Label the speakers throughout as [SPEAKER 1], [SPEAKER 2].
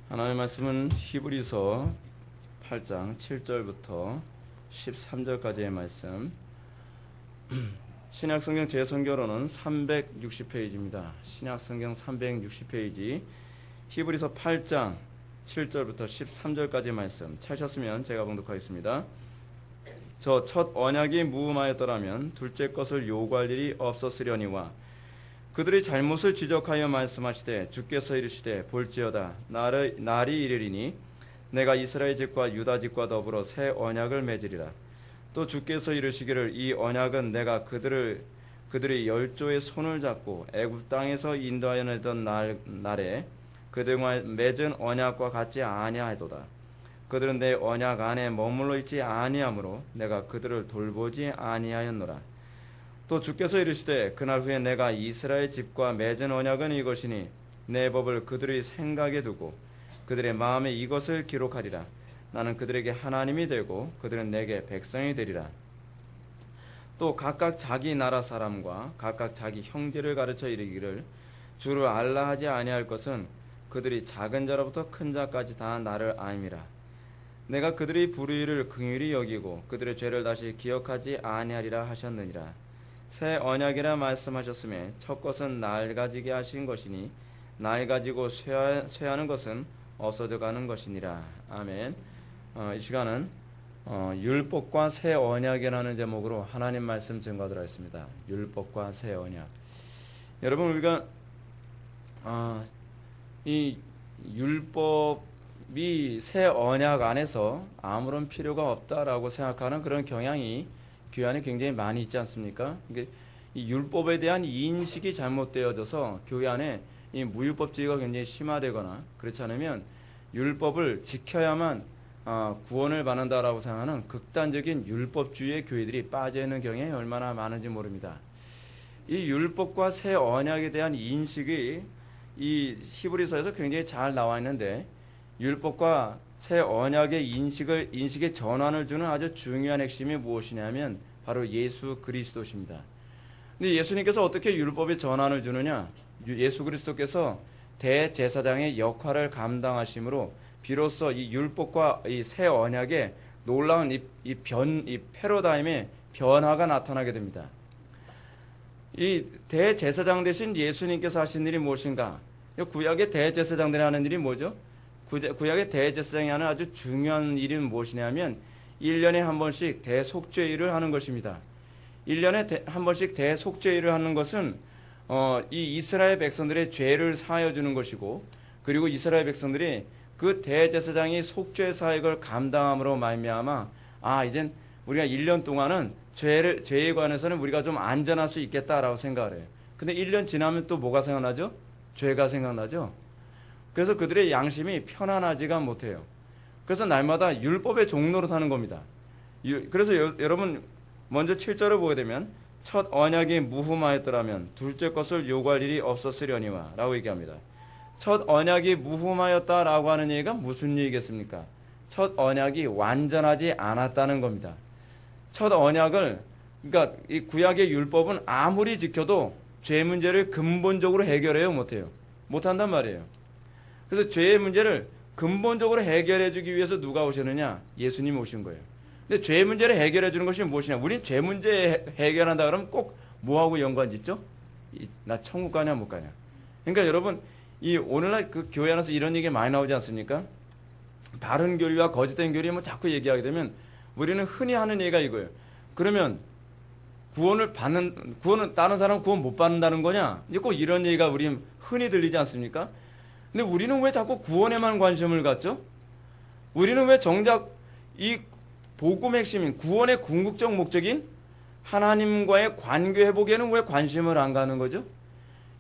[SPEAKER 1] 하나님의 말씀은 히브리서 8장 7절부터 13절까지의 말씀. 신약성경 제성경으로는 360페이지입니다. 신약성경 360페이지 히브리서 8장 7절부터 13절까지의 말씀 찾으셨으면 제가 봉독하겠습니다. 저 첫 언약이 무음하였더라면 둘째 것을 요구할 일이 없었으려니와 그들의 잘못을 지적하여 말씀하시되 주께서 이르시되 볼지어다 날이 이르리니 내가 이스라엘 집과 유다 집과 더불어 새 언약을 맺으리라. 또 주께서 이르시기를 이 언약은 내가 그들의 열조의 손을 잡고 애굽 땅에서 인도하여 내던 날에 그들과 맺은 언약과 같지 아니하도다. 그들은 내 언약 안에 머물러 있지 아니하므로 내가 그들을 돌보지 아니하였노라. 또 주께서 이르시되 그날 후에 내가 이스라엘 집과 맺은 언약은 이것이니 내 법을 그들의 생각에 두고 그들의 마음에 이것을 기록하리라. 나는 그들에게 하나님이 되고 그들은 내게 백성이 되리라. 또 각각 자기 나라 사람과 각각 자기 형제를 가르쳐 이르기를 주를 알라 하지 아니할 것은 그들이 작은 자로부터 큰 자까지 다 나를 아임이라. 내가 그들의 불의를 긍휼히 여기고 그들의 죄를 다시 기억하지 아니하리라 하셨느니라. 새 언약이라 말씀하셨음에 첫 것은 날 가지게 하신 것이니 날 가지고 쇠하는 것은 없어져 가는 것이니라. 아멘. 이 시간은 율법과 새 언약이라는 제목으로 하나님 말씀 증거하도록 하겠습니다. 율법과 새 언약. 여러분, 우리가 이 율법이 새 언약 안에서 아무런 필요가 없다라고 생각하는 그런 경향이 교회 안에 굉장히 많이 있지 않습니까? 이 율법에 대한 인식이 잘못되어져서 교회 안에 이 무율법주의가 굉장히 심화되거나 그렇지 않으면 율법을 지켜야만 구원을 받는다라고 생각하는 극단적인 율법주의의 교회들이 빠져있는 경향이 얼마나 많은지 모릅니다. 이 율법과 새 언약에 대한 인식이 이 히브리서에서 굉장히 잘 나와 있는데 율법과 새 언약의 인식의 전환을 주는 아주 중요한 핵심이 무엇이냐면 바로 예수 그리스도십니다. 근데 예수님께서 어떻게 율법의 전환을 주느냐? 예수 그리스도께서 대제사장의 역할을 감당하심으로 비로소 이 율법과 이 새 언약의 놀라운 이 패러다임의 변화가 나타나게 됩니다. 이 대제사장 대신 예수님께서 하신 일이 무엇인가? 구약의 대제사장들이 하는 일이 뭐죠? 구약의 대제사장이 하는 아주 중요한 일은 무엇이냐면 1년에 한 번씩 대속죄일을 하는 것입니다. 1년에 한 번씩 대속죄일을 하는 것은 이 이스라엘 백성들의 죄를 사하여 주는 것이고, 그리고 이스라엘 백성들이 그 대제사장이 속죄 사역을 감당함으로 말미암아 이젠 우리가 1년 동안은 죄에 관해서는 우리가 좀 안전할 수 있겠다라고 생각을 해요. 근데 1년 지나면 또 뭐가 생각나죠? 죄가 생각나죠. 그래서 그들의 양심이 편안하지가 못해요. 그래서 날마다 율법의 종로로 타는 겁니다. 그래서 여러분 먼저 7절을 보게 되면 첫 언약이 무흠하였더라면 둘째 것을 요구할 일이 없었으려니와 라고 얘기합니다. 첫 언약이 무흠하였다라고 하는 얘기가 무슨 얘기겠습니까? 첫 언약이 완전하지 않았다는 겁니다. 첫 언약을, 그러니까 이 구약의 율법은 아무리 지켜도 죄 문제를 근본적으로 해결해요, 못해요? 못한단 말이에요. 그래서 죄의 문제를 근본적으로 해결해 주기 위해서 누가 오셨느냐? 예수님이 오신 거예요. 근데 죄 문제를 해결해 주는 것이 무엇이냐? 우린 죄 문제 해결한다 그러면 꼭 뭐하고 연관 짓죠? 나 천국 가냐 못 가냐? 그러니까 여러분, 이 오늘날 그 교회 안에서 이런 얘기 많이 나오지 않습니까? 바른 교리와 거짓된 교리 뭐 자꾸 얘기하게 되면 우리는 흔히 하는 얘기가 이거예요. 그러면 구원은 다른 사람은 구원 못 받는다는 거냐? 이제 꼭 이런 얘기가 우리 흔히 들리지 않습니까? 근데 우리는 왜 자꾸 구원에만 관심을 갖죠? 우리는 왜 정작 이 복음의 핵심인 구원의 궁극적 목적인 하나님과의 관계 회복에는 왜 관심을 안 가는 거죠?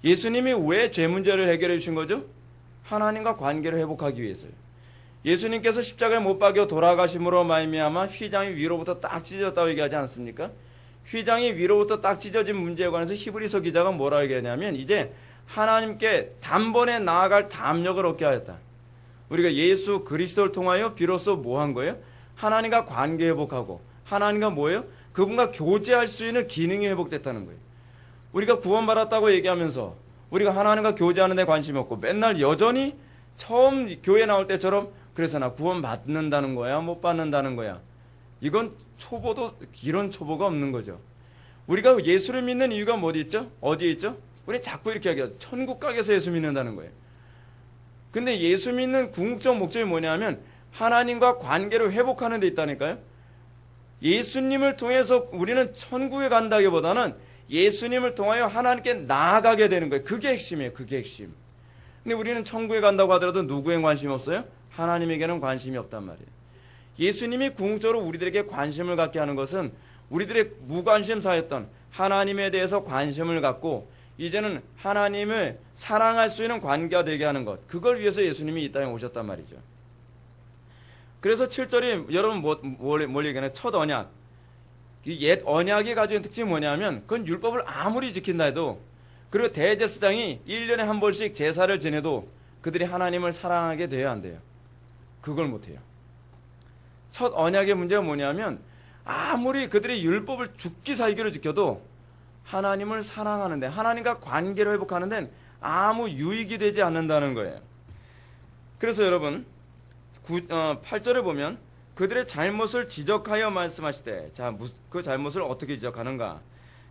[SPEAKER 1] 예수님이 왜 죄 문제를 해결해 주신 거죠? 하나님과 관계를 회복하기 위해서요. 예수님께서 십자가에 못 박여 돌아가심으로 말미암아 휘장이 위로부터 딱 찢어졌다고 얘기하지 않습니까? 휘장이 위로부터 딱 찢어진 문제에 관해서 히브리서 기자가 뭐라 얘기하냐면 이제 하나님께 단번에 나아갈 담력을 얻게 하였다. 우리가 예수 그리스도를 통하여 비로소 뭐 한 거예요? 하나님과 관계 회복하고 하나님과 뭐예요? 그분과 교제할 수 있는 기능이 회복됐다는 거예요. 우리가 구원받았다고 얘기하면서 우리가 하나님과 교제하는 데 관심이 없고 맨날 여전히 처음 교회 나올 때처럼 그래서 나 구원 받는다는 거야, 못 받는다는 거야. 이건 초보도 이런 초보가 없는 거죠. 우리가 예수를 믿는 이유가 어디 있죠? 어디에 있죠? 우리 자꾸 이렇게 얘기해요. 천국 가게에서 예수 믿는다는 거예요. 근데 예수 믿는 궁극적 목적이 뭐냐면 하나님과 관계를 회복하는 데 있다니까요. 예수님을 통해서 우리는 천국에 간다기보다는 예수님을 통하여 하나님께 나아가게 되는 거예요. 그게 핵심이에요. 그게 핵심. 근데 우리는 천국에 간다고 하더라도 누구에 관심이 없어요? 하나님에게는 관심이 없단 말이에요. 예수님이 궁극적으로 우리들에게 관심을 갖게 하는 것은 우리들의 무관심사였던 하나님에 대해서 관심을 갖고 이제는 하나님을 사랑할 수 있는 관계가 되게 하는 것. 그걸 위해서 예수님이 이 땅에 오셨단 말이죠. 그래서 7절이 여러분 뭘 얘기하나요? 첫 언약. 옛 언약이 가지고 있는 특징이 뭐냐면 그건 율법을 아무리 지킨다 해도 그리고 대제사장이 1년에 한 번씩 제사를 지내도 그들이 하나님을 사랑하게 돼야 한대요. 그걸 못해요. 첫 언약의 문제가 뭐냐면 아무리 그들이 율법을 죽기 살기로 지켜도 하나님을 사랑하는데 하나님과 관계를 회복하는 데는 아무 유익이 되지 않는다는 거예요. 그래서 여러분 8절을 보면 그들의 잘못을 지적하여 말씀하시되 자, 그 잘못을 어떻게 지적하는가?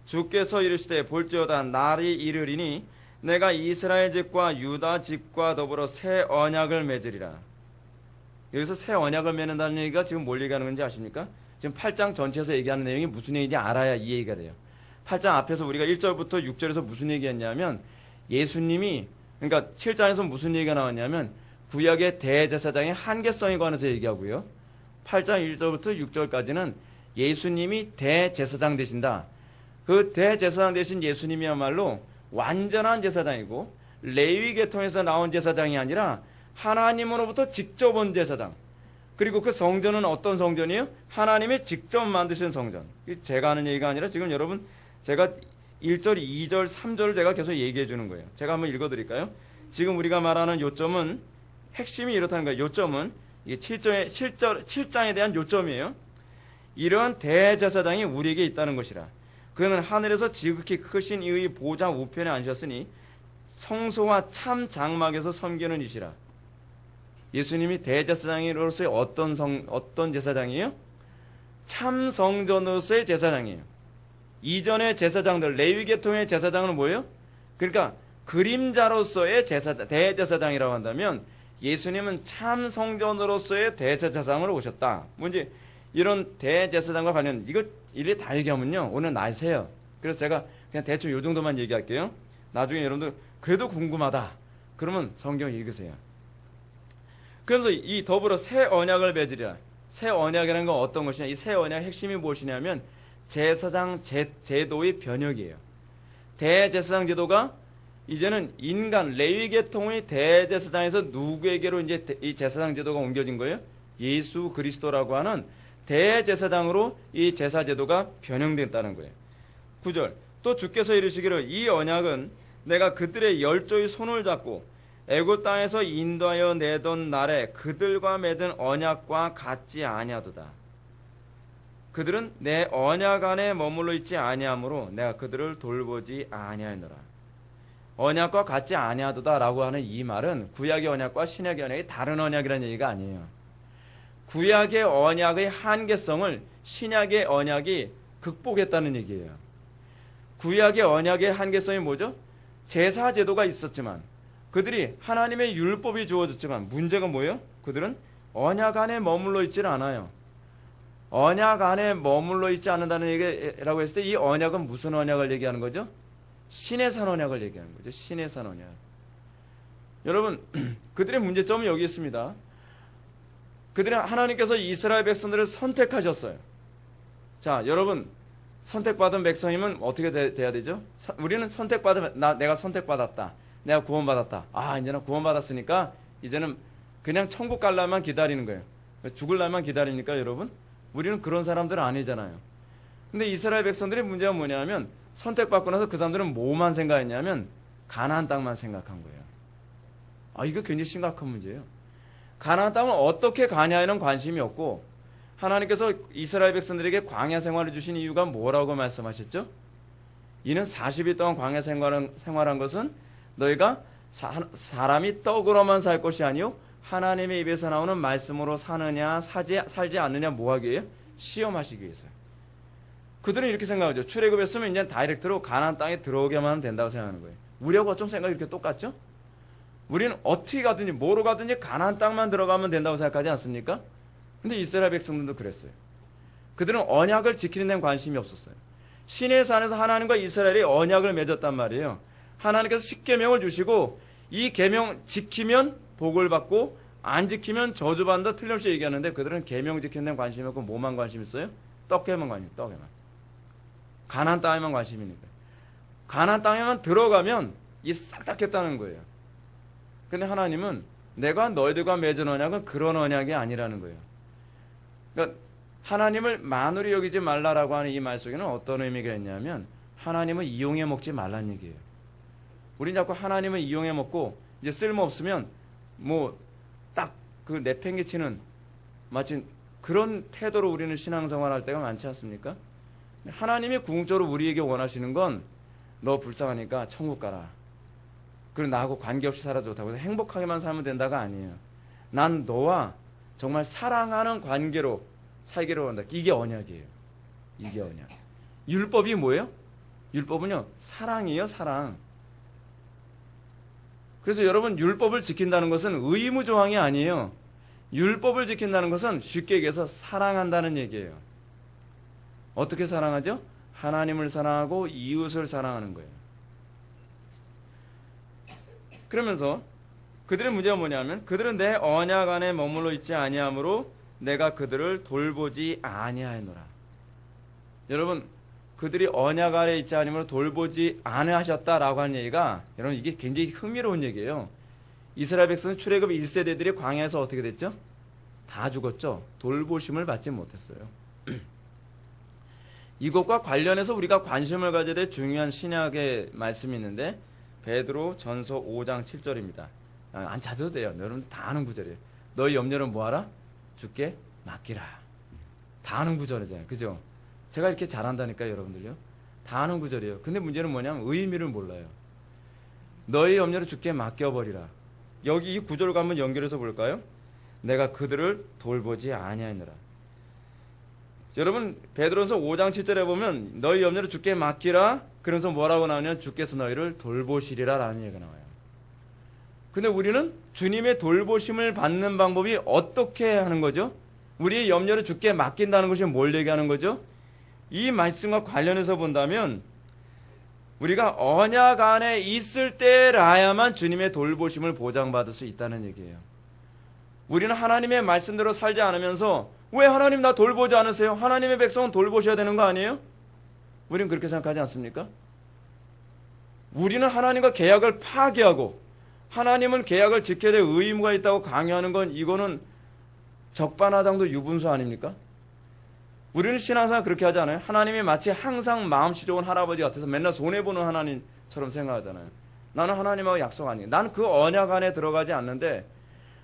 [SPEAKER 1] 주께서 이르시되 볼지어다 날이 이르리니 내가 이스라엘 집과 유다 집과 더불어 새 언약을 맺으리라. 여기서 새 언약을 맺는다는 얘기가 지금 뭘 얘기하는 건지 아십니까? 지금 8장 전체에서 얘기하는 내용이 무슨 얘기인지 알아야 이 얘기가 돼요. 8장 앞에서 우리가 1절부터 6절에서 무슨 얘기했냐면 예수님이 그러니까 7장에서 무슨 얘기가 나왔냐면 구약의 대제사장의 한계성에 관해서 얘기하고요. 8장 1절부터 6절까지는 예수님이 대제사장 되신다. 그 대제사장 되신 예수님이야말로 완전한 제사장이고 레위 계통에서 나온 제사장이 아니라 하나님으로부터 직접 온 제사장. 그리고 그 성전은 어떤 성전이에요? 하나님이 직접 만드신 성전. 제가 하는 얘기가 아니라 지금 여러분 제가 1절, 2절, 3절을 제가 계속 얘기해 주는 거예요. 제가 한번 읽어드릴까요? 지금 우리가 말하는 요점은 핵심이 이렇다는 거예요. 요점은 이게 7장에 대한 요점이에요. 이러한 대제사장이 우리에게 있다는 것이라. 그는 하늘에서 지극히 크신 이의 보좌 우편에 앉으셨으니 성소와 참 장막에서 섬기는 이시라. 예수님이 대제사장으로서의 어떤 제사장이에요? 참 성전으로서의 제사장이에요. 이전의 제사장들, 레위 계통의 제사장은 뭐예요? 그러니까 그림자로서의 대제사장이라고 한다면 예수님은 참 성전으로서의 대제사장으로 오셨다. 뭔지 이런 대제사장과 관련 이거 일일이 다 얘기하면요 오늘 나세요. 그래서 제가 그냥 대충 요 정도만 얘기할게요. 나중에 여러분들 그래도 궁금하다. 그러면 성경 읽으세요. 그러면서 이 더불어 새 언약을 맺으리라. 새 언약이라는 건 어떤 것이냐? 이 새 언약의 핵심이 무엇이냐면 제사장 제도의 변혁이에요. 대제사장 제도가 이제는 인간 레위 계통의 대제사장에서 누구에게로 이제 이 제사장 제도가 옮겨진 거예요? 예수 그리스도라고 하는 대제사장으로 이 제사 제도가 변형됐다는 거예요. 9절 또 주께서 이르시기를 이 언약은 내가 그들의 열조의 손을 잡고 애굽 땅에서 인도하여 내던 날에 그들과 맺은 언약과 같지 아니하도다. 그들은 내 언약 안에 머물러 있지 아니하므로 내가 그들을 돌보지 아니하노라. 언약과 같지 아니하도다라고 하는 이 말은 구약의 언약과 신약의 언약이 다른 언약이라는 얘기가 아니에요. 구약의 언약의 한계성을 신약의 언약이 극복했다는 얘기예요. 구약의 언약의 한계성이 뭐죠? 제사 제도가 있었지만 그들이 하나님의 율법이 주어졌지만 문제가 뭐예요? 그들은 언약 안에 머물러 있지는 않아요. 언약 안에 머물러 있지 않는다는 얘기라고 했을 때 이 언약은 무슨 언약을 얘기하는 거죠? 신의 산 언약을 얘기하는 거죠. 신의 산 언약. 여러분 그들의 문제점은 여기 있습니다. 그들은 하나님께서 이스라엘 백성들을 선택하셨어요. 자, 여러분 선택받은 백성이면 어떻게 돼야 되죠? 우리는 내가 선택받았다. 내가 구원받았다. 아, 이제는 구원받았으니까 이제는 그냥 천국 갈 날만 기다리는 거예요. 죽을 날만 기다리니까 여러분 우리는 그런 사람들은 아니잖아요. 근데 이스라엘 백성들의 문제가 뭐냐면 선택받고 나서 그 사람들은 뭐만 생각했냐면 가나안 땅만 생각한 거예요. 아, 이거 굉장히 심각한 문제예요. 가나안 땅을 어떻게 가냐에는 관심이 없고 하나님께서 이스라엘 백성들에게 광야 생활을 주신 이유가 뭐라고 말씀하셨죠? 이는 40일 동안 광야 생활한 것은 너희가 사람이 떡으로만 살 것이 아니요 하나님의 입에서 나오는 말씀으로 사느냐 살지 않느냐 뭐하기 위해요? 시험하시기 위해서요. 그들은 이렇게 생각하죠. 출애굽했으면 이제 다이렉트로 가나안 땅에 들어오게만 하면 된다고 생각하는 거예요. 우리하고 어쩜 생각이 이렇게 똑같죠? 우리는 어떻게 가든지 뭐로 가든지 가나안 땅만 들어가면 된다고 생각하지 않습니까? 근데 이스라엘 백성들도 그랬어요. 그들은 언약을 지키는 데는 관심이 없었어요. 시내 산에서 하나님과 이스라엘이 언약을 맺었단 말이에요. 하나님께서 십계명을 주시고 이 계명 지키면 복을 받고 안 지키면 저주받는다 틀림없이 얘기하는데 그들은 계명 지키는 데는 관심이 없고 뭐만 관심 있어요? 떡에만 관심, 떡에만. 가나안 땅에만 관심이 있는 거예요. 가나안 땅에만 들어가면 입 싹 닫겠다는 거예요. 근데 하나님은 내가 너희들과 맺은 언약은 그런 언약이 아니라는 거예요. 그러니까 하나님을 만으로 여기지 말라라고 하는 이 말 속에는 어떤 의미가 있냐면 하나님을 이용해 먹지 말란 얘기예요. 우린 자꾸 하나님을 이용해 먹고 이제 쓸모없으면 뭐 딱 그 내팽개치는 마치 그런 태도로 우리는 신앙생활 할 때가 많지 않습니까? 하나님이 궁극적으로 우리에게 원하시는 건 너 불쌍하니까 천국 가라. 그리고 나하고 관계없이 살아도 좋다고 해서 행복하게만 살면 된다가 아니에요. 난 너와 정말 사랑하는 관계로 살기로 한다. 이게 언약이에요. 이게 언약. 율법이 뭐예요? 율법은요, 사랑이에요, 사랑. 그래서 여러분, 율법을 지킨다는 것은 의무조항이 아니에요. 율법을 지킨다는 것은 쉽게 얘기해서 사랑한다는 얘기예요. 어떻게 사랑하죠? 하나님을 사랑하고 이웃을 사랑하는 거예요. 그러면서 그들의 문제가 뭐냐면 그들은 내 언약 안에 머물러 있지 아니하므로 내가 그들을 돌보지 아니하였노라. 여러분, 그들이 언약 아래 있지 않으므로 돌보지 아니하셨다라고 하는 얘기가 여러분 이게 굉장히 흥미로운 얘기예요. 이스라엘 백성은 출애굽 1세대들이 광야에서 어떻게 됐죠? 다 죽었죠. 돌보심을 받지 못했어요. 이것과 관련해서 우리가 관심을 가져야 될 중요한 신약의 말씀이 있는데 베드로 전서 5장 7절입니다. 안 찾아도 돼요. 여러분들 다 아는 구절이에요. 너희 염려는 뭐하라? 주께 맡기라. 다 아는 구절이잖아요. 그죠? 제가 이렇게 잘한다니까요, 여러분들요. 다 아는 구절이에요. 근데 문제는 뭐냐면 의미를 몰라요. 너희 염려를 주께 맡겨버리라. 여기 이 구절과 한번 연결해서 볼까요? 내가 그들을 돌보지 아니하느라. 여러분 베드로전서 5장 7절에 보면 너희 염려를 주께 맡기라. 그러면서 뭐라고 나오냐면 주께서 너희를 돌보시리라 라는 얘기가 나와요. 근데 우리는 주님의 돌보심을 받는 방법이 어떻게 하는 거죠? 우리의 염려를 주께 맡긴다는 것이 뭘 얘기하는 거죠? 이 말씀과 관련해서 본다면 우리가 언약 안에 있을 때라야만 주님의 돌보심을 보장받을 수 있다는 얘기예요. 우리는 하나님의 말씀대로 살지 않으면서 왜 하나님 나 돌보지 않으세요? 하나님의 백성은 돌보셔야 되는 거 아니에요? 우리는 그렇게 생각하지 않습니까? 우리는 하나님과 계약을 파기하고 하나님은 계약을 지켜야 될 의무가 있다고 강요하는 건 이거는 적반하장도 유분수 아닙니까? 우리는 신앙생활 그렇게 하지 않아요? 하나님이 마치 항상 마음씨 좋은 할아버지 같아서 맨날 손해보는 하나님처럼 생각하잖아요. 나는 하나님하고 약속 아니에요. 나는 그 언약 안에 들어가지 않는데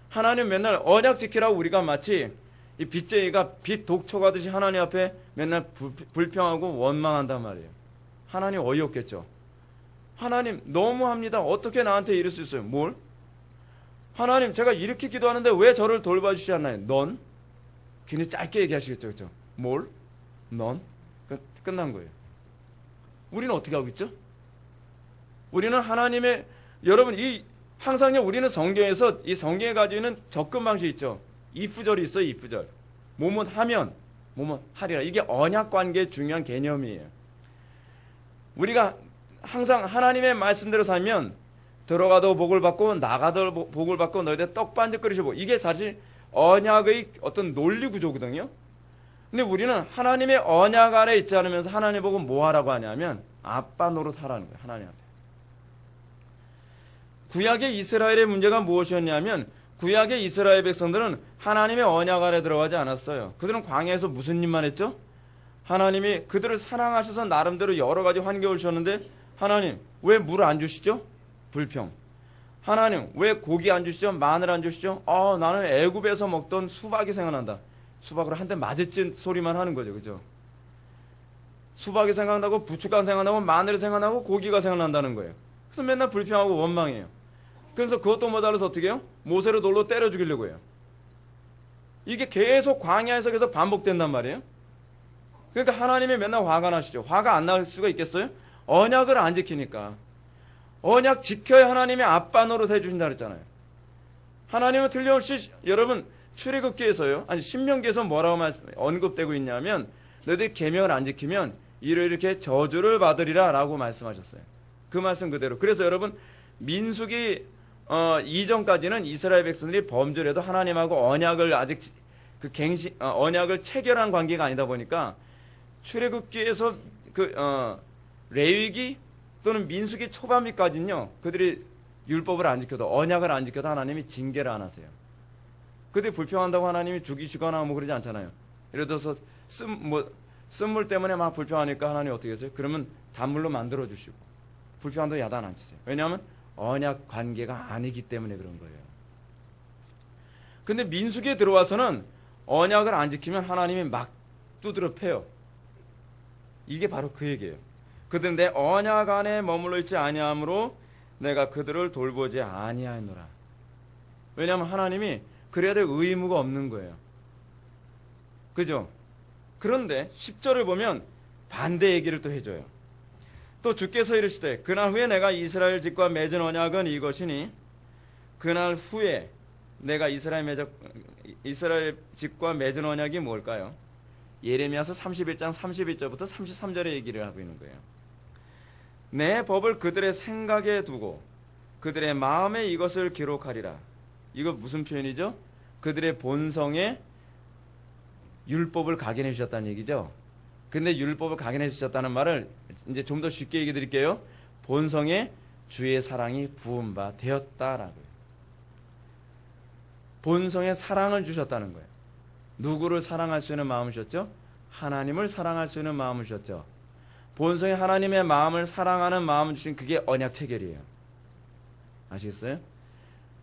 [SPEAKER 1] 하나님 맨날 언약 지키라고 우리가 마치 이 빚쟁이가 빚 독촉하듯이 하나님 앞에 맨날 불평하고 원망한단 말이에요. 하나님 어이없겠죠. 하나님 너무합니다. 어떻게 나한테 이럴 수 있어요? 뭘? 하나님 제가 이렇게 기도하는데 왜 저를 돌봐주시지 않나요? 넌? 굉장히 짧게 얘기하시겠죠. 그렇죠? 뭘? 넌? 끝난 거예요. 우리는 어떻게 하고 있죠? 우리는 하나님의 여러분 항상요 우리는 성경에서 이 성경에 가지고 있는 접근 방식이 있죠. if절이 있어요. if절. 뭐뭐 하면 뭐뭐 하리라. 이게 언약 관계의 중요한 개념이에요. 우리가 항상 하나님의 말씀대로 살면 들어가도 복을 받고 나가도 복을 받고 너희들 떡반죽거리시고 이게 사실 언약의 어떤 논리 구조거든요. 근데 우리는 하나님의 언약 아래 있지 않으면서 하나님 보고 뭐 하라고 하냐면 아빠 노릇하라는 거예요. 하나님 앞에. 구약의 이스라엘의 문제가 무엇이었냐면 구약의 이스라엘 백성들은 하나님의 언약 아래 들어가지 않았어요. 그들은 광야에서 무슨 일만 했죠? 하나님이 그들을 사랑하셔서 나름대로 여러 가지 환경을 주셨는데 하나님 왜 물 안 주시죠? 불평. 하나님 왜 고기 안 주시죠? 마늘 안 주시죠? 나는 애굽에서 먹던 수박이 생각난다. 수박으로 한 대 맞을진 소리만 하는 거죠. 그죠? 수박이 생각나고 부추가 생각나고 마늘이 생각나고 고기가 생각난다는 거예요. 그래서 맨날 불평하고 원망해요. 그래서 그것도 모자라서 어떻게 해요? 모세를 돌로 때려 죽이려고 해요. 이게 계속 광야에서 계속 반복된단 말이에요. 그러니까 하나님이 맨날 화가 나시죠. 화가 안 날 수가 있겠어요? 언약을 안 지키니까. 언약 지켜야 하나님의 아빠 노릇 해주신다 그랬잖아요. 하나님은 틀림없이 여러분 출애굽기에서요, 아니 신명기에서 뭐라고 언급되고 있냐면 너희들이 계명을 안 지키면 이렇게 저주를 받으리라 라고 말씀하셨어요. 그 말씀 그대로. 그래서 여러분 민수기 이전까지는 이스라엘 백성들이 범죄를 해도 하나님하고 언약을 아직 언약을 체결한 관계가 아니다 보니까 출애굽기에서 레위기 또는 민수기 초반기까지는요, 그들이 율법을 안 지켜도, 언약을 안 지켜도 하나님이 징계를 안 하세요. 그들이 불평한다고 하나님이 죽이시거나 뭐 그러지 않잖아요. 예를 들어서 쓴물 때문에 막 불평하니까 하나님이 어떻게 했어요? 그러면 단물로 만들어 주시고 불평한다고 야단 안 치세요. 왜냐하면 언약 관계가 아니기 때문에 그런 거예요. 근데 민수기에 들어와서는 언약을 안 지키면 하나님이 막 두드려 패요. 이게 바로 그 얘기예요. 그들은 내 언약 안에 머물러 있지 아니하므로 내가 그들을 돌보지 아니하노라. 왜냐하면 하나님이 그래야 될 의무가 없는 거예요. 그죠? 그런데 10절을 보면 반대 얘기를 또 해줘요. 또 주께서 이르시되 그날 후에 내가 이스라엘 집과 맺은 언약은 이것이니 그날 후에 내가 이스라엘 집과 맺은 언약이 뭘까요? 예레미야서 31장 31절부터 33절의 얘기를 하고 있는 거예요. 내 법을 그들의 생각에 두고 그들의 마음에 이것을 기록하리라. 이거 무슨 표현이죠? 그들의 본성에 율법을 각인해 주셨다는 얘기죠. 근데 율법을 각인해 주셨다는 말을 이제 좀 더 쉽게 얘기 드릴게요. 본성에 주의 사랑이 부은 바 되었다라고요. 본성에 사랑을 주셨다는 거예요. 누구를 사랑할 수 있는 마음을 주셨죠? 하나님을 사랑할 수 있는 마음을 주셨죠. 본성에 하나님의 마음을 사랑하는 마음을 주신 그게 언약 체결이에요. 아시겠어요?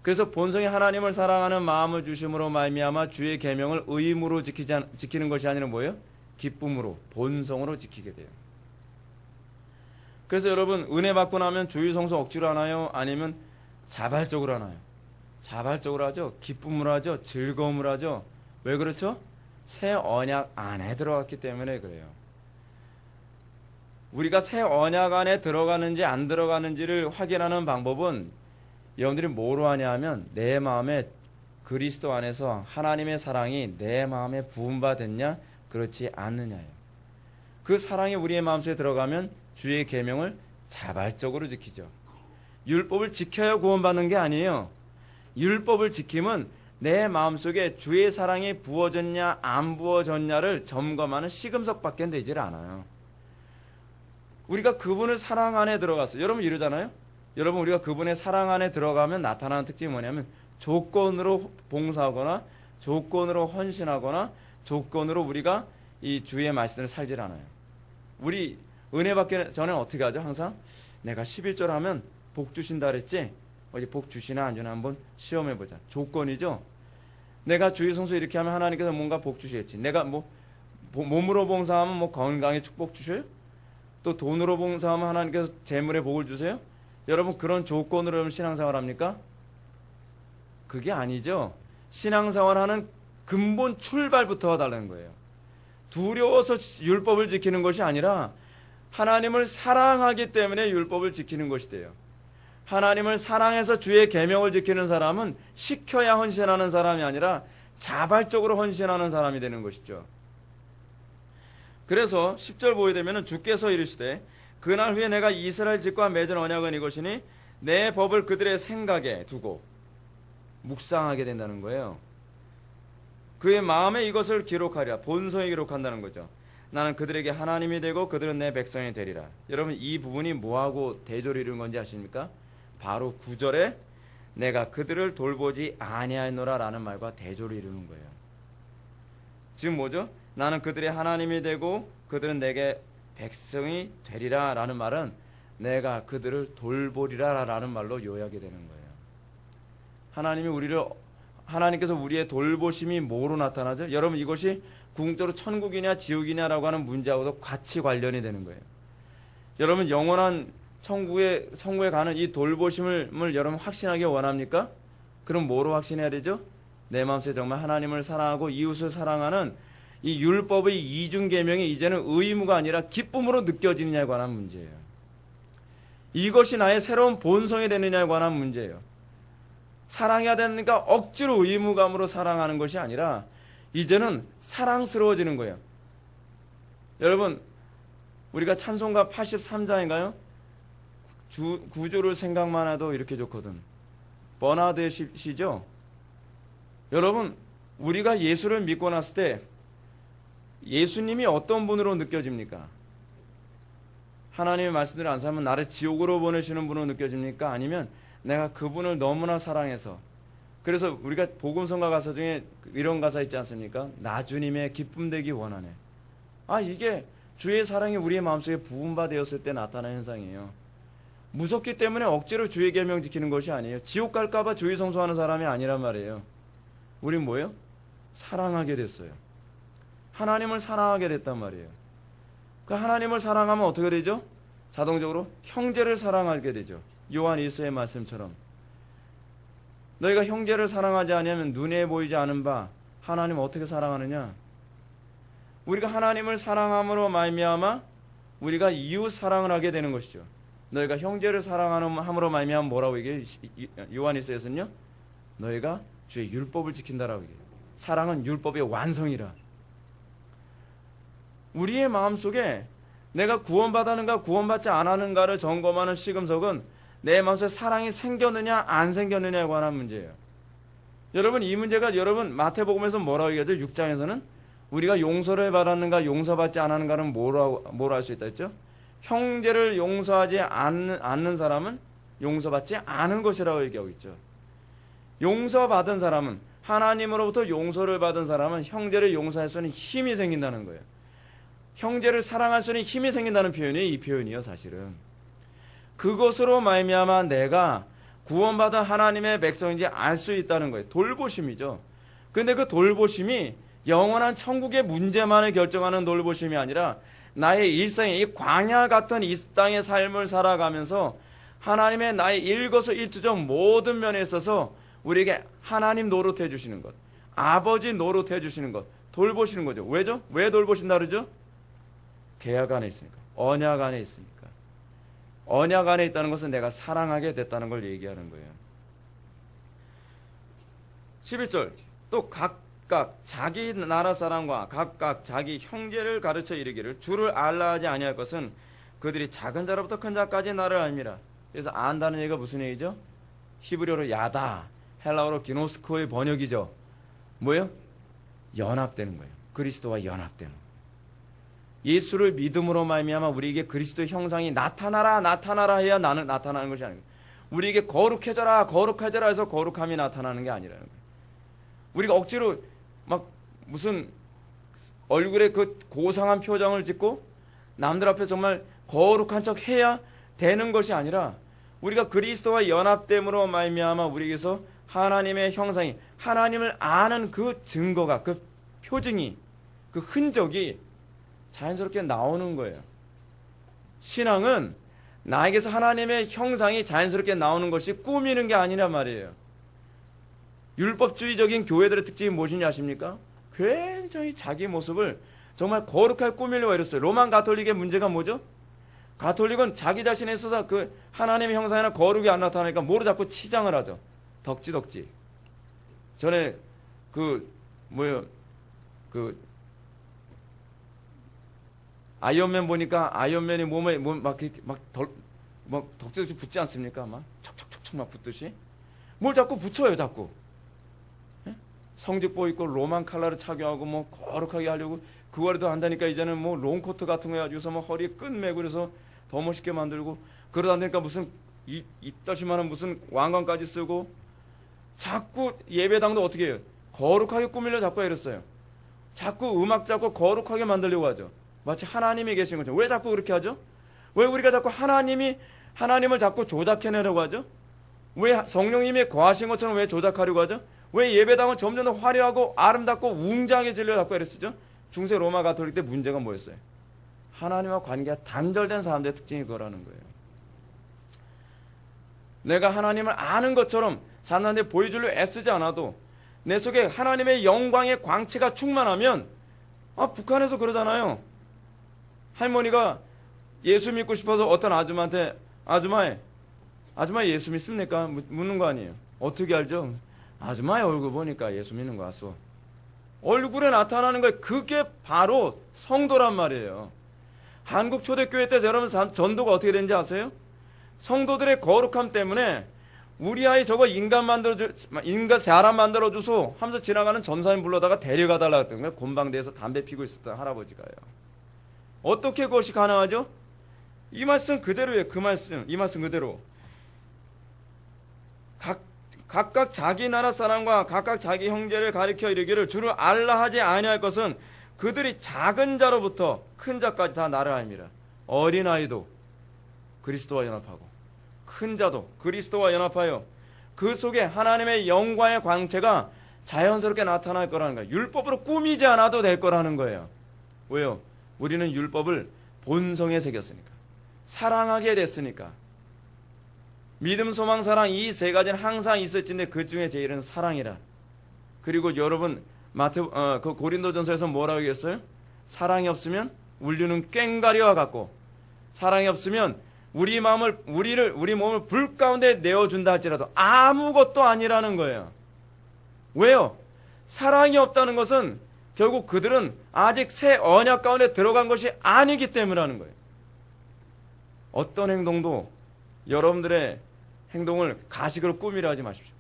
[SPEAKER 1] 그래서 본성에 하나님을 사랑하는 마음을 주심으로 말미암아 주의 계명을 의무로 지키는 것이 아니라 뭐예요? 기쁨으로, 본성으로 지키게 돼요. 그래서 여러분 은혜 받고 나면 주의 성수 억지로 하나요? 아니면 자발적으로 하나요? 자발적으로 하죠. 기쁨으로 하죠. 즐거움으로 하죠. 왜 그렇죠? 새 언약 안에 들어갔기 때문에 그래요. 우리가 새 언약 안에 들어가는지 안 들어가는지를 확인하는 방법은 여러분들이 뭐로 하냐 하면 내 마음에 그리스도 안에서 하나님의 사랑이 내 마음에 부은 바 됐냐 그렇지 않느냐예요. 그 사랑이 우리의 마음속에 들어가면 주의 계명을 자발적으로 지키죠. 율법을 지켜야 구원받는 게 아니에요. 율법을 지킴은 내 마음속에 주의 사랑이 부어졌냐 안 부어졌냐를 점검하는 시금석밖에 되질 않아요. 우리가 그분을 사랑 안에 들어가서 여러분 이러잖아요. 여러분 우리가 그분의 사랑 안에 들어가면 나타나는 특징이 뭐냐면 조건으로 봉사하거나 조건으로 헌신하거나 조건으로 우리가 이 주의 말씀을 살질 않아요. 우리 은혜 받기 전에 어떻게 하죠? 항상 내가 11절 하면 복 주신다 그랬지? 어제 복 주시나 안 주나 한번 시험해보자. 조건이죠. 내가 주의 성수 이렇게 하면 하나님께서 뭔가 복 주시겠지. 내가 몸으로 봉사하면 건강에 축복 주셔요? 또 돈으로 봉사하면 하나님께서 재물에 복을 주세요? 여러분 그런 조건으로 신앙생활 합니까? 그게 아니죠. 신앙생활 하는 근본 출발부터가 다른 거예요. 두려워서 율법을 지키는 것이 아니라 하나님을 사랑하기 때문에 율법을 지키는 것이 돼요. 하나님을 사랑해서 주의 계명을 지키는 사람은 시켜야 헌신하는 사람이 아니라 자발적으로 헌신하는 사람이 되는 것이죠. 그래서 10절 보게 되면 주께서 이르시되 그날 후에 내가 이스라엘 집과 맺은 언약은 이것이니 내 법을 그들의 생각에 두고 묵상하게 된다는 거예요. 그의 마음에 이것을 기록하리라. 본성에 기록한다는 거죠. 나는 그들에게 하나님이 되고 그들은 내 백성이 되리라. 여러분 이 부분이 뭐하고 대조를 이루는 건지 아십니까? 바로 9절에 내가 그들을 돌보지 아니하노라 라는 말과 대조를 이루는 거예요. 지금 뭐죠? 나는 그들의 하나님이 되고 그들은 내게 백성이 되리라 라는 말은 내가 그들을 돌보리라 라는 말로 요약이 되는 거예요. 하나님께서 우리의 돌보심이 뭐로 나타나죠? 여러분 이것이 궁극적으로 천국이냐 지옥이냐라고 하는 문제하고도 같이 관련이 되는 거예요. 여러분 영원한 천국에 가는 이 돌보심을 여러분 확신하게 원합니까? 그럼 뭐로 확신해야 되죠? 내 마음속에 정말 하나님을 사랑하고 이웃을 사랑하는 이 율법의 이중 계명이 이제는 의무가 아니라 기쁨으로 느껴지느냐에 관한 문제예요. 이것이 나의 새로운 본성이 되느냐에 관한 문제예요. 사랑해야 되니까 억지로 의무감으로 사랑하는 것이 아니라 이제는 사랑스러워지는 거예요. 여러분, 우리가 찬송가 83장인가요? 구주를 생각만 해도 이렇게 좋거든. 버나드 시죠? 여러분, 우리가 예수를 믿고 났을 때 예수님이 어떤 분으로 느껴집니까? 하나님의 말씀대로 안 살면 나를 지옥으로 보내시는 분으로 느껴집니까? 아니면 내가 그분을 너무나 사랑해서, 그래서 우리가 복음성가 가사 중에 이런 가사 있지 않습니까? 나 주님의 기쁨 되기 원하네. 이게 주의 사랑이 우리의 마음속에 부음바 되었을 때 나타나는 현상이에요. 무섭기 때문에 억지로 주의 계명 지키는 것이 아니에요. 지옥 갈까봐 주의 성수하는 사람이 아니란 말이에요. 우린 뭐예요? 사랑하게 됐어요. 하나님을 사랑하게 됐단 말이에요. 그 하나님을 사랑하면 어떻게 되죠? 자동적으로 형제를 사랑하게 되죠. 요한 1서의 말씀처럼 너희가 형제를 사랑하지 않으면 눈에 보이지 않은 바 하나님 어떻게 사랑하느냐? 우리가 하나님을 사랑함으로 말미암아 우리가 이웃 사랑을 하게 되는 것이죠. 너희가 형제를 사랑함으로 말미암아 뭐라고 얘기해요? 요한 1서에서는요, 너희가 주의 율법을 지킨다라고 얘기해요. 사랑은 율법의 완성이라. 우리의 마음속에 내가 구원받았는가 구원받지 않았는가를 점검하는 시금석은 내 마음속에 사랑이 생겼느냐 안 생겼느냐에 관한 문제예요. 여러분, 이 문제가 여러분 마태복음에서 뭐라고 얘기하죠? 6장에서는 우리가 용서를 받았는가 용서받지 않았는가는 뭐로 알 수 있다 했죠? 형제를 용서하지 않는 사람은 용서받지 않은 것이라고 얘기하고 있죠. 용서받은 사람은, 하나님으로부터 용서를 받은 사람은 형제를 용서할 수 있는 힘이 생긴다는 거예요. 형제를 사랑할 수 있는 힘이 생긴다는 표현이 이 표현이에요. 사실은 그것으로 말미암아 내가 구원받은 하나님의 백성인지 알 수 있다는 거예요. 돌보심이죠. 근데 그 돌보심이 영원한 천국의 문제만을 결정하는 돌보심이 아니라 나의 일상의 이 광야 같은 이 땅의 삶을 살아가면서 하나님의 나의 일거수일투족 모든 면에 있어서 우리에게 하나님 노릇해 주시는 것, 아버지 노릇해 주시는 것, 돌보시는 거죠. 왜죠? 왜 돌보신다 그러죠? 계약 안에 있으니까, 언약 안에 있으니까. 언약 안에 있다는 것은 내가 사랑하게 됐다는 걸 얘기하는 거예요. 11절, 또 각각 자기 나라 사람과 각각 자기 형제를 가르쳐 이르기를 주를 알라 하지 아니할 것은 그들이 작은 자로부터 큰 자까지 나를 알미라. 그래서 안다는 얘기가 무슨 얘기죠? 히브리어로 야다, 헬라어로 기노스코의 번역이죠. 뭐예요? 연합되는 거예요. 그리스도와 연합되는 거예요. 예수를 믿음으로 말미암아 우리에게 그리스도의 형상이 나타나라 해야 나는 나타나는 것이 아니고, 우리에게 거룩해져라 해서 거룩함이 나타나는 게 아니라는 거예요. 우리가 억지로 막 무슨 얼굴에 그 고상한 표정을 짓고 남들 앞에 정말 거룩한 척 해야 되는 것이 아니라, 우리가 그리스도와 연합됨으로 말미암아 우리에게서 하나님의 형상이, 하나님을 아는 그 증거가, 그 표징이, 그 흔적이 자연스럽게 나오는 거예요. 신앙은 나에게서 하나님의 형상이 자연스럽게 나오는 것이 꾸미는 게 아니란 말이에요. 율법주의적인 교회들의 특징이 무엇인지 아십니까? 굉장히 자기 모습을 정말 거룩하게 꾸미려고 이랬어요. 로만 가톨릭의 문제가 뭐죠? 가톨릭은 자기 자신에 있어서 그 하나님의 형상이나 거룩이 안 나타나니까 뭐로 자꾸 치장을 하죠. 덕지. 전에 아이언맨 보니까 아이언맨이 몸에 덕지덕지 붙지 않습니까? 막 척척척척 막 붙듯이. 뭘 자꾸 붙여요, 자꾸. 예? 성직복 입고 로만 칼라를 착용하고 뭐 거룩하게 하려고 그거라도 한다니까 이제는 뭐 롱코트 같은 거 해가지고서 뭐 허리에 끈 매고 그래서 더 멋있게 만들고, 그러다 보니까 무슨 이따시만한 무슨 왕관까지 쓰고, 자꾸 예배당도 어떻게 해요? 거룩하게 꾸밀려 자꾸 이랬어요. 자꾸 음악 잡고 거룩하게 만들려고 하죠. 마치 하나님이 계신 거죠. 왜 자꾸 그렇게 하죠? 왜 우리가 자꾸 하나님을 자꾸 조작해내려고 하죠? 왜 성령님이 거하신 것처럼 왜 조작하려고 하죠? 왜 예배당을 점점 더 화려하고 아름답고 웅장하게 지으려고 자꾸 이랬었죠? 중세 로마 가톨릭 때 문제가 뭐였어요? 하나님과 관계가 단절된 사람들의 특징이 그거라는 거예요. 내가 하나님을 아는 것처럼 사람한테 보여주려 애쓰지 않아도 내 속에 하나님의 영광의 광채가 충만하면, 북한에서 그러잖아요. 할머니가 예수 믿고 싶어서 어떤 아줌마한테 아줌마 예수 믿습니까? 묻는 거 아니에요. 어떻게 알죠? 아줌마의 얼굴 보니까 예수 믿는 거 같소. 얼굴에 나타나는 거예요. 그게 바로 성도란 말이에요. 한국 초대교회 때 여러분 전도가 어떻게 되는지 아세요? 성도들의 거룩함 때문에 우리 아이 저거 사람 만들어주소 하면서 지나가는 전사님 불러다가 데려가달라 했던 거예요. 곤방대에서 담배 피고 있었던 할아버지가요. 어떻게 그것이 가능하죠? 이 말씀 그대로예요. 이 말씀 그대로. 각각 자기 나라 사람과 각각 자기 형제를 가리켜 이르기를 주를 알라 하지 아니할 것은 그들이 작은 자로부터 큰 자까지 다 나를 알미라. 어린아이도 그리스도와 연합하고 큰 자도 그리스도와 연합하여 그 속에 하나님의 영광의 광채가 자연스럽게 나타날 거라는 거예요. 율법으로 꾸미지 않아도 될 거라는 거예요. 왜요? 우리는 율법을 본성에 새겼으니까, 사랑하게 됐으니까. 믿음, 소망, 사랑 이 세 가지는 항상 있을진데 그 중에 제일은 사랑이라. 그리고 여러분 그 고린도전서에서 뭐라고 얘기했어요? 사랑이 없으면 울류는 꽹가리와 같고, 사랑이 없으면 우리 몸을 불 가운데 내어준다 할지라도 아무것도 아니라는 거예요. 왜요? 사랑이 없다는 것은 결국 그들은 아직 새 언약 가운데 들어간 것이 아니기 때문이라는 거예요. 어떤 행동도 여러분들의 행동을 가식으로 꾸미려 하지 마십시오.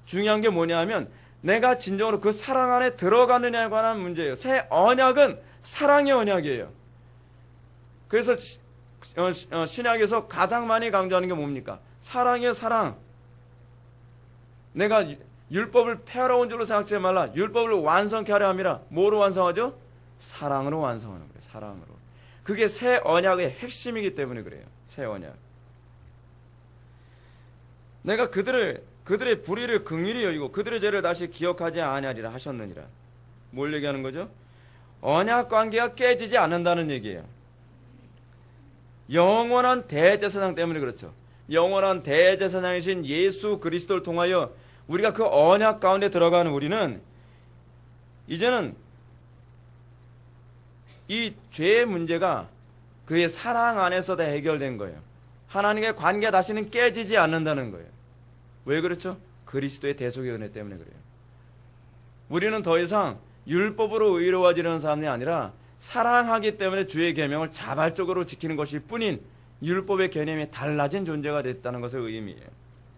[SPEAKER 1] 중요한 게 뭐냐 하면 내가 진정으로 그 사랑 안에 들어가느냐에 관한 문제예요. 새 언약은 사랑의 언약이에요. 그래서 신약에서 가장 많이 강조하는 게 뭡니까? 사랑이에요, 사랑. 내가 율법을 폐하러 온 줄로 생각하지 말라. 율법을 완성케 하려 함이라. 뭐로 완성하죠? 사랑으로 완성하는 거예요. 사랑으로. 그게 새 언약의 핵심이기 때문에 그래요. 새 언약. 내가 그들의 불의를 긍휼히 여기고 그들의 죄를 다시 기억하지 아니하리라 하셨느니라. 뭘 얘기하는 거죠? 언약 관계가 깨지지 않는다는 얘기예요. 영원한 대제사장 때문에 그렇죠. 영원한 대제사장이신 예수 그리스도를 통하여 우리가 그 언약 가운데 들어가는 우리는 이제는 이 죄의 문제가 그의 사랑 안에서 다 해결된 거예요. 하나님의 관계가 다시는 깨지지 않는다는 거예요. 왜 그렇죠? 그리스도의 대속의 은혜 때문에 그래요. 우리는 더 이상 율법으로 의로워지려는 사람이 아니라 사랑하기 때문에 주의 계명을 자발적으로 지키는 것일 뿐인 율법의 개념이 달라진 존재가 됐다는 것의 의미예요.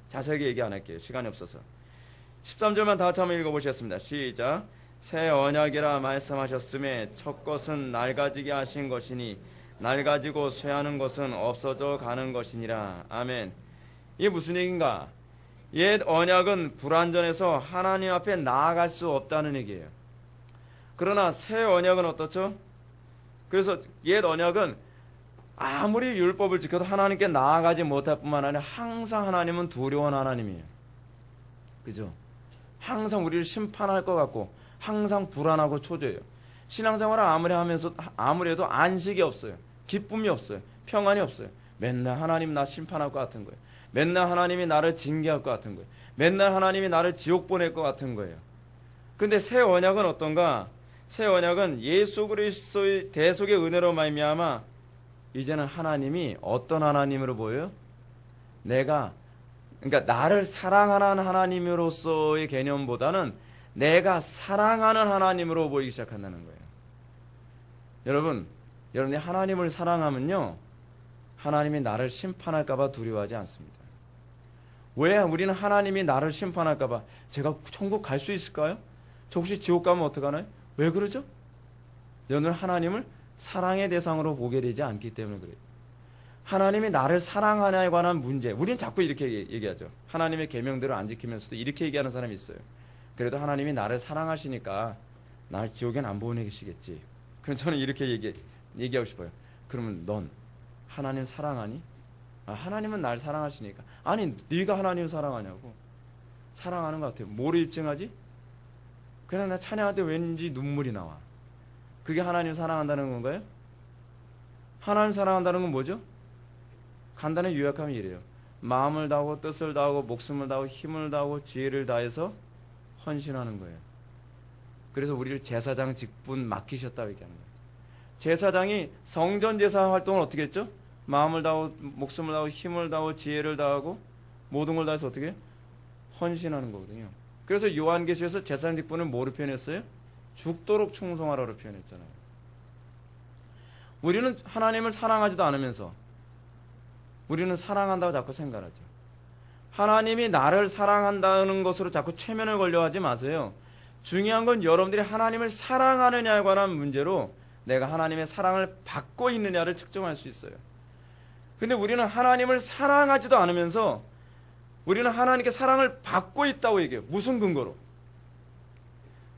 [SPEAKER 1] 자세하게 얘기 안 할게요. 시간이 없어서. 13절만 다 같이 한번 읽어보시겠습니다. 시작. 새 언약이라 말씀하셨음에 첫 것은 낡아지게 하신 것이니 낡아지고 쇠하는 것은 없어져 가는 것이니라. 아멘. 이게 무슨 얘기인가? 옛 언약은 불완전해서 하나님 앞에 나아갈 수 없다는 얘기예요. 그러나 새 언약은 어떻죠? 그래서 옛 언약은 아무리 율법을 지켜도 하나님께 나아가지 못할 뿐만 아니라 항상 하나님은 두려운 하나님이에요. 그죠? 항상 우리를 심판할 것 같고 항상 불안하고 초조해요. 신앙생활을 아무리 해도 안식이 없어요. 기쁨이 없어요. 평안이 없어요. 맨날 하나님 나 심판할 것 같은 거예요. 맨날 하나님이 나를 징계할 것 같은 거예요. 맨날 하나님이 나를 지옥 보낼 것 같은 거예요. 근데 새 언약은 어떤가? 새 언약은 예수 그리스도의 대속의 은혜로 말미암아 이제는 하나님이 어떤 하나님으로 보여요? 그러니까 나를 사랑하는 하나님으로서의 개념보다는 내가 사랑하는 하나님으로 보이기 시작한다는 거예요. 여러분이 하나님을 사랑하면요, 하나님이 나를 심판할까봐 두려워하지 않습니다. 왜 우리는 하나님이 나를 심판할까봐 제가 천국 갈 수 있을까요? 저 혹시 지옥 가면 어떡하나요? 왜 그러죠? 여러분 하나님을 사랑의 대상으로 보게 되지 않기 때문에 그래요. 하나님이 나를 사랑하냐에 관한 문제, 우리는 자꾸 이렇게 얘기하죠. 하나님의 계명대로 안 지키면서도 이렇게 얘기하는 사람이 있어요. 그래도 하나님이 나를 사랑하시니까 날 지옥엔 안 보내시겠지. 그럼 저는 이렇게 얘기하고 싶어요. 그러면 넌 하나님 사랑하니? 하나님은 날 사랑하시니까. 아니, 네가 하나님을 사랑하냐고. 사랑하는 것 같아요. 뭐로 입증하지? 그냥 나 찬양할 때 왠지 눈물이 나와. 그게 하나님 사랑한다는 건가요? 하나님 사랑한다는 건 뭐죠? 간단히 요약하면 이래요. 마음을 다하고 뜻을 다하고 목숨을 다하고 힘을 다하고 지혜를 다해서 헌신하는 거예요. 그래서 우리를 제사장 직분 맡기셨다고 얘기하는 거예요. 제사장이 성전 제사 활동을 어떻게 했죠? 마음을 다하고 목숨을 다하고 힘을 다하고 지혜를 다하고 모든 걸 다해서 어떻게 헌신하는 거거든요. 그래서 요한계시에서 제사장 직분을 뭐로 표현했어요? 죽도록 충성하라고 표현했잖아요. 우리는 하나님을 사랑하지도 않으면서 우리는 사랑한다고 자꾸 생각하죠. 하나님이 나를 사랑한다는 것으로 자꾸 최면을 걸려 하지 마세요. 중요한 건 여러분들이 하나님을 사랑하느냐에 관한 문제로 내가 하나님의 사랑을 받고 있느냐를 측정할 수 있어요. 근데 우리는 하나님을 사랑하지도 않으면서 우리는 하나님께 사랑을 받고 있다고 얘기해요. 무슨 근거로?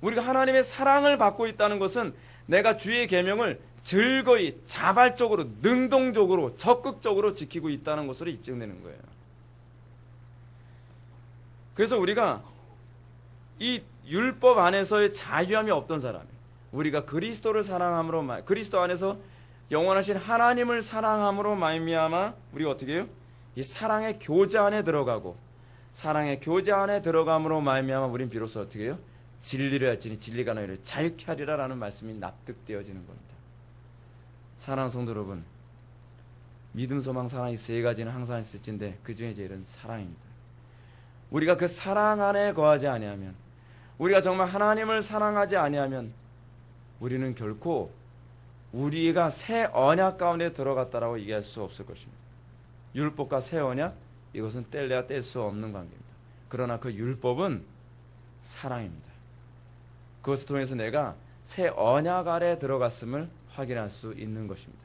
[SPEAKER 1] 우리가 하나님의 사랑을 받고 있다는 것은 내가 주의 계명을 즐거이 자발적으로 능동적으로 적극적으로 지키고 있다는 것으로 입증되는 거예요. 그래서 우리가 이 율법 안에서의 자유함이 없던 사람이에요. 우리가 그리스도를 사랑함으로 그리스도 안에서 영원하신 하나님을 사랑함으로 말미암아 우리가 어떻게 해요? 이 사랑의 교제 안에 들어가고 사랑의 교제 안에 들어감으로 말미암아 우린 비로소 어떻게 해요? 진리를 알지니 진리가 너희를 자유케 하리라라는 말씀이 납득되어지는 겁니다. 사랑하는 성도 여러분, 믿음, 소망, 사랑 이 세 가지는 항상 있을진데 그 중에 제일은 사랑입니다. 우리가 그 사랑 안에 거하지 아니하면, 우리가 정말 하나님을 사랑하지 아니하면 우리는 결코 우리가 새 언약 가운데 들어갔다라고 얘기할 수 없을 것입니다. 율법과 새 언약, 이것은 뗄래야 뗄 수 없는 관계입니다. 그러나 그 율법은 사랑입니다. 그것을 통해서 내가 새 언약 아래 들어갔음을 확인할 수 있는 것입니다.